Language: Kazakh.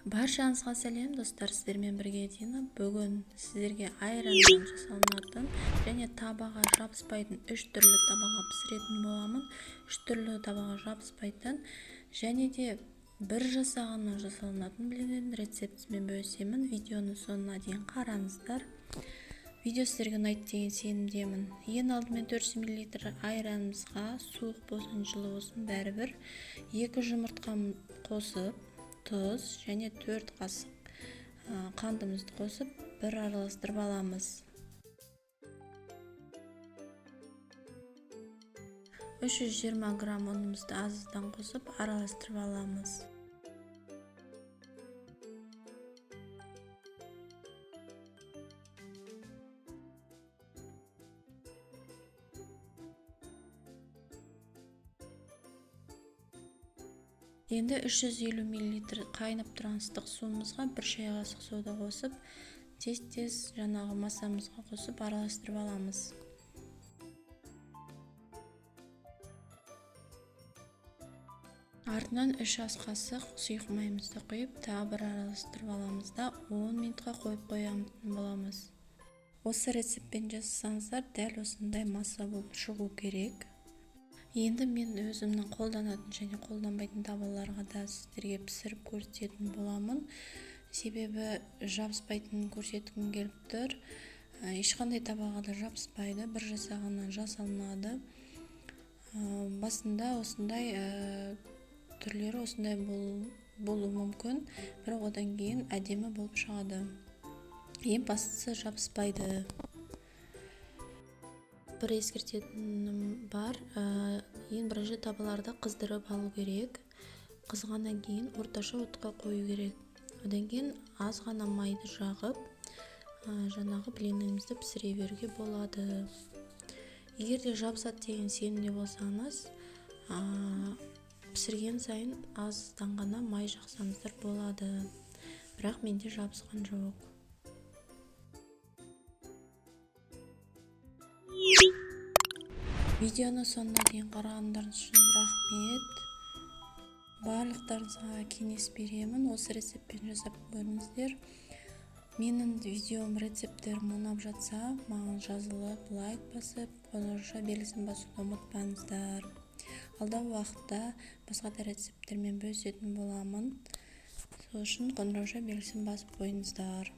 Баршаңызға сәлем достар, сіздермен бірге Дина. Бүгін сіздерге айраннан жасалынатын және табаға жабыспайтын 3 түрлі табаға пісіретін боламын. 3 түрлі табаға жабыспайтын және де бір жасағаннан жасалынатын блиннің рецептімен бөлісемін. Видеоны соңына дейін қараңыздар. Видео сіздерге ұнайды деген сенімдемін. Ең алдымен 400 мл айранымызға суық болсын, жылы болсын, бәрібір 2 жұмыртқа қосып, тұз және 4 қасық қантымызды қосып, бір араластырып аламыз. 320 грамм ұнымызды аздан қосып, араластырып аламыз. Енді 350 мл қайнап тұрған ыстық суымызға 1 шай қасық сода қосып, тез-тез жаңағы массамызға қосып араластырып аламыз. Артынан 3 ас қасық сұйық майымызды құйып, тағы бір араластырып аламыз да 10 минутқа қойып қоямыз боламыз. Осы рецептпен жасасаңыздар, дәл осындай масса болып шығу керек. Енді мен өзімнің қолданатын және қолданбайтын табаларға да сіздерге пісіріп көрсететін боламын. Себебі жабыспайтынын көрсеткім келіп тұр. Ешқандай табаға да жабыспайды, бір жасағаннан жасалынады. Басында осындай түрлері осындай болуы мүмкін, бірақ одан кейін әдемі болып шығады. Ең бастысы жабыспайды. Бір ескертетінім бар, ең бірінші табаларды қыздырып алу керек. Қызғаннан кейін орташа отқа қою керек. Одан кейін аз ғана майды жағып, жаңағы блинімізді пісіре беруге болады. Егер де жабысады деген сенімде болсаңыз, пісірген сайын аздан ғана май жақсаңыздар болады. Бірақ менде жабысқан жоқ. Видеоны соңына дейін қарағандарыңыз үшін рахмет. Барлықтарыңызға кеңес беремін. Осы рецептпен жасап көріңіздер. Менің видеом рецепттерім ұнап жатса, маған жазылып, лайк басып, қоңырауша белгісін басуды ұмытпаңыздар. Алдағы уақытта басқа да рецепттермен бөлісетін боламын. Сол үшін қоңырауша белгісін басып қойыңыздар.